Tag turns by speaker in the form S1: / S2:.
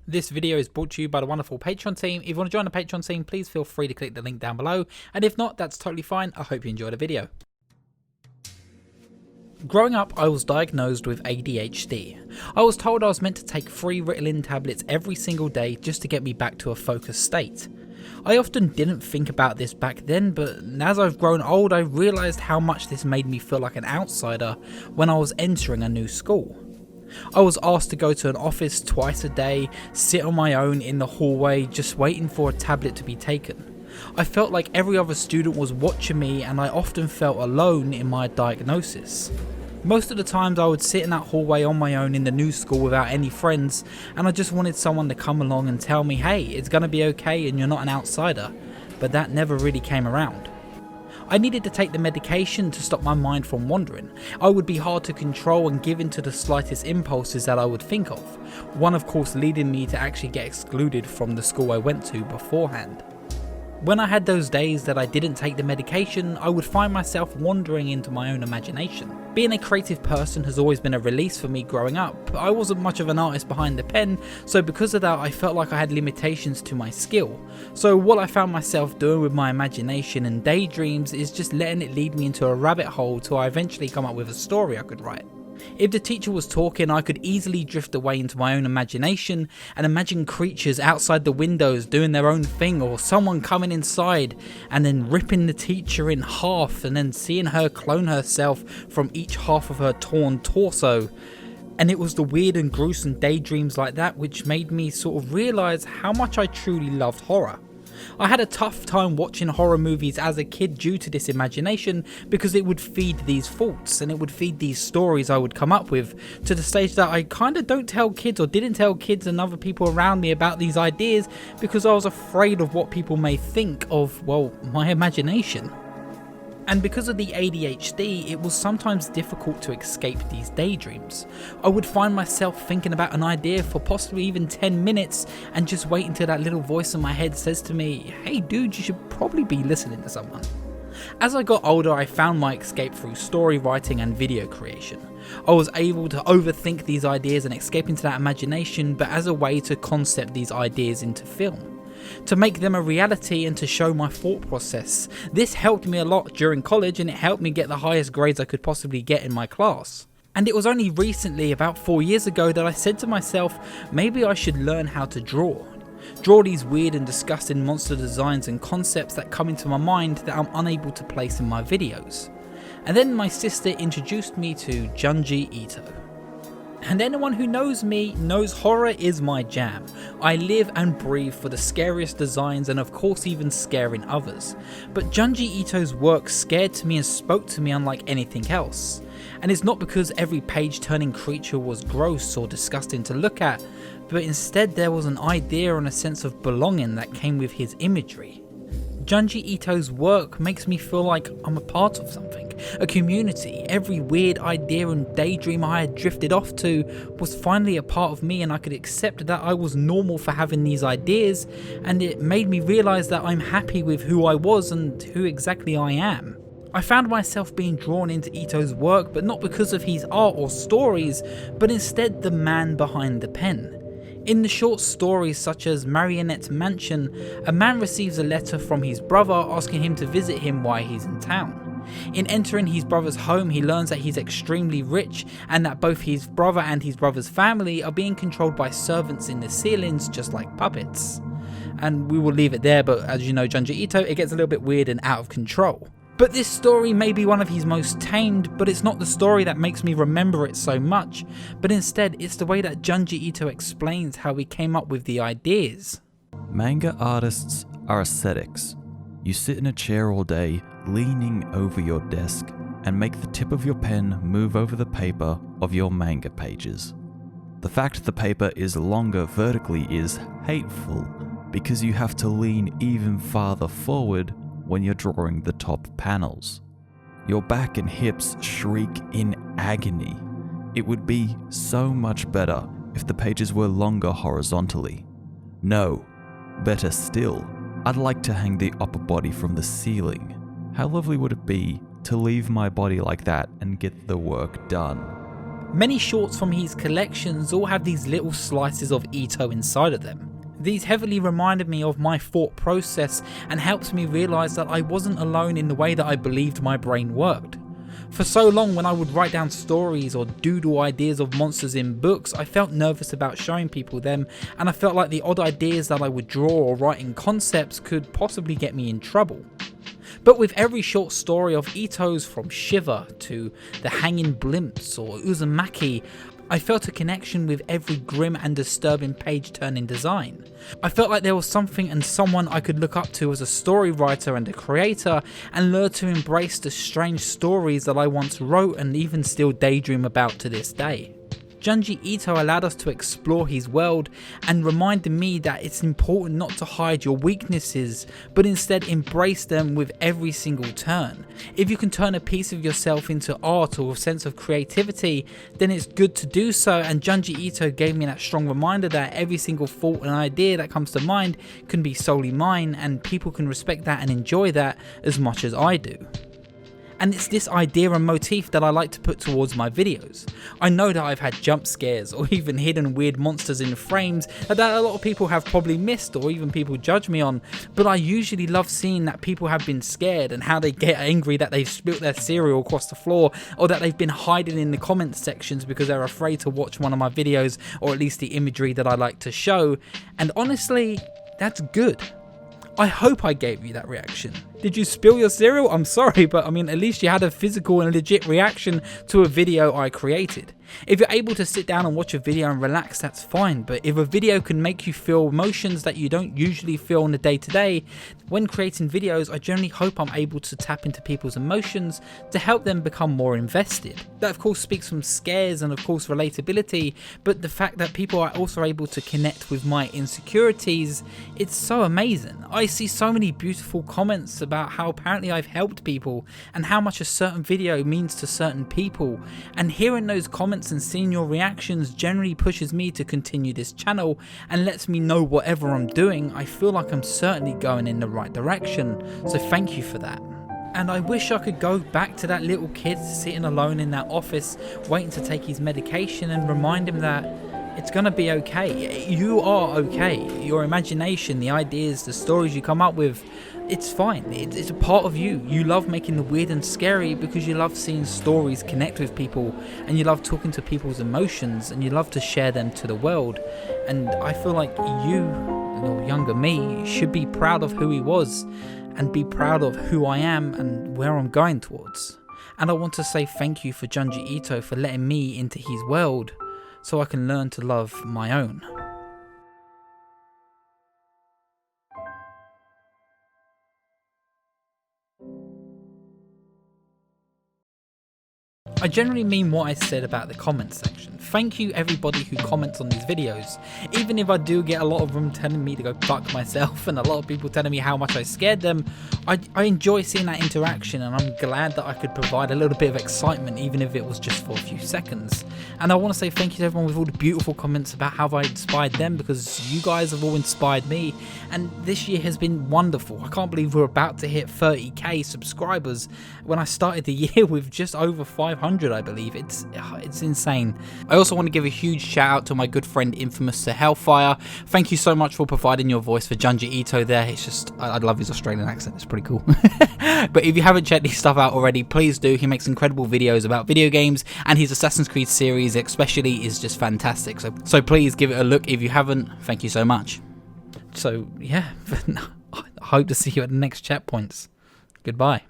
S1: This video is brought to you by the wonderful Patreon team. If you want to join the Patreon team, please feel free to click the link down below. And if not, that's totally fine. I hope you enjoyed the video. Growing up, I was diagnosed with ADHD. I was told I was meant to take 3 Ritalin tablets every single day just to get me back to a focused state. I often didn't think about this back then, but as I've grown old, I realised how much this made me feel like an outsider when I was entering a new school. I was asked to go to an office twice a day, sit on my own in the hallway, just waiting for a tablet to be taken. I felt like every other student was watching me, and I often felt alone in my diagnosis. Most of the times I would sit in that hallway on my own in the new school without any friends, and I just wanted someone to come along and tell me, hey, it's gonna be okay and you're not an outsider, but that never really came around. I needed to take the medication to stop my mind from wandering. I would be hard to control and give in to the slightest impulses that I would think of, one of course leading me to actually get excluded from the school I went to beforehand. When I had those days that I didn't take the medication, I would find myself wandering into my own imagination. Being a creative person has always been a release for me growing up. I wasn't much of an artist behind the pen, so because of that I felt like I had limitations to my skill. So what I found myself doing with my imagination and daydreams is just letting it lead me into a rabbit hole till I eventually come up with a story I could write. If the teacher was talking, I could easily drift away into my own imagination and imagine creatures outside the windows doing their own thing, or someone coming inside and then ripping the teacher in half and then seeing her clone herself from each half of her torn torso. And it was the weird and gruesome daydreams like that which made me sort of realise how much I truly loved horror. I had a tough time watching horror movies as a kid due to this imagination, because it would feed these thoughts and it would feed these stories I would come up with, to the stage that I kind of don't tell kids, or didn't tell kids and other people around me about these ideas, because I was afraid of what people may think of, well, my imagination. And because of the ADHD, it was sometimes difficult to escape these daydreams. I would find myself thinking about an idea for possibly even 10 minutes and just wait until that little voice in my head says to me, hey dude, you should probably be listening to someone. As I got older, I found my escape through story writing and video creation. I was able to overthink these ideas and escape into that imagination, but as a way to concept these ideas into film, to make them a reality and to show my thought process. This helped me a lot during college, and it helped me get the highest grades I could possibly get in my class. And it was only recently, about 4 years ago, that I said to myself, maybe I should learn how to draw. Draw these weird and disgusting monster designs and concepts that come into my mind that I'm unable to place in my videos. And then my sister introduced me to Junji Ito. And anyone who knows me knows horror is my jam. I live and breathe for the scariest designs, and of course even scaring others. But Junji Ito's work scared to me and spoke to me unlike anything else. And it's not because every page turning creature was gross or disgusting to look at, but instead there was an idea and a sense of belonging that came with his imagery. Junji Ito's work makes me feel like I'm a part of something, a community. Every weird idea and daydream I had drifted off to was finally a part of me, and I could accept that I was normal for having these ideas, and it made me realise that I'm happy with who I was and who exactly I am. I found myself being drawn into Ito's work, but not because of his art or stories, but instead the man behind the pen. In the short stories such as Marionette Mansion, a man receives a letter from his brother asking him to visit him while he's in town. In entering his brother's home, he learns that he's extremely rich, and that both his brother and his brother's family are being controlled by servants in the ceilings, just like puppets. And we will leave it there, but as you know Junji Ito, it gets a little bit weird and out of control. But this story may be one of his most tamed, but it's not the story that makes me remember it so much, but instead it's the way that Junji Ito explains how he came up with the ideas.
S2: Manga artists are ascetics. You sit in a chair all day, leaning over your desk, and make the tip of your pen move over the paper of your manga pages. The fact the paper is longer vertically is hateful, because you have to lean even farther forward when you're drawing the top panels. Your back and hips shriek in agony. It would be so much better if the pages were longer horizontally. No, better still, I'd like to hang the upper body from the ceiling. How lovely would it be to leave my body like that and get the work done?
S1: Many shorts from his collections all have these little slices of Ito inside of them. These heavily reminded me of my thought process and helped me realise that I wasn't alone in the way that I believed my brain worked. For so long, when I would write down stories or doodle ideas of monsters in books, I felt nervous about showing people them, and I felt like the odd ideas that I would draw or write in concepts could possibly get me in trouble. But with every short story of Ito's, from Shiver to The Hanging Blimps or Uzumaki, I felt a connection with every grim and disturbing page-turning design. I felt like there was something and someone I could look up to as a story writer and a creator, and learn to embrace the strange stories that I once wrote and even still daydream about to this day. Junji Ito allowed us to explore his world and reminded me that it's important not to hide your weaknesses, but instead embrace them with every single turn. If you can turn a piece of yourself into art or a sense of creativity, then it's good to do so, and Junji Ito gave me that strong reminder that every single thought and idea that comes to mind can be solely mine, and people can respect that and enjoy that as much as I do. And it's this idea and motif that I like to put towards my videos. I know that I've had jump scares or even hidden weird monsters in frames that a lot of people have probably missed or even people judge me on, but I usually love seeing that people have been scared and how they get angry that they've spilt their cereal across the floor, or that they've been hiding in the comment sections because they're afraid to watch one of my videos, or at least the imagery that I like to show. And honestly, that's good. I hope I gave you that reaction. Did you spill your cereal? I'm sorry, but I mean, at least you had a physical and legit reaction to a video I created. If you're able to sit down and watch a video and relax, that's fine, but if a video can make you feel emotions that you don't usually feel on the day-to-day, when creating videos, I generally hope I'm able to tap into people's emotions to help them become more invested. That of course speaks from scares and of course relatability, but the fact that people are also able to connect with my insecurities, it's so amazing. I see so many beautiful comments about how apparently I've helped people and how much a certain video means to certain people, and hearing those comments and seeing your reactions generally pushes me to continue this channel and lets me know whatever I'm doing, I feel like I'm certainly going in the right direction, so thank you for that. And I wish I could go back to that little kid sitting alone in that office waiting to take his medication and remind him that it's gonna be okay. You are okay. Your imagination, the ideas, the stories you come up with, it's fine. It's a part of you. You love making the weird and scary because you love seeing stories connect with people, and you love talking to people's emotions, and you love to share them to the world. And I feel like you, or younger me, should be proud of who he was and be proud of who I am and where I'm going towards. And I want to say thank you for Junji Ito for letting me into his world, so I can learn to love my own. I generally mean what I said about the comments section. Thank you everybody who comments on these videos. Even if I do get a lot of them telling me to go fuck myself and a lot of people telling me how much I scared them, I enjoy seeing that interaction, and I'm glad that I could provide a little bit of excitement even if it was just for a few seconds. And I want to say thank you to everyone with all the beautiful comments about how I inspired them, because you guys have all inspired me, and this year has been wonderful. I can't believe we're about to hit 30k subscribers when I started the year with just over 500, I believe. It's insane. I also want to give a huge shout out to my good friend Infamous to Hellfire. Thank you so much for providing your voice for Junji Ito there. It's just, I love his Australian accent, it's pretty cool. But if you haven't checked his stuff out already, please do. He makes incredible videos about video games, and his Assassin's Creed series especially is just fantastic. So please give it a look if you haven't. Thank you so much. So yeah, I hope to see you at the next chat points. Goodbye.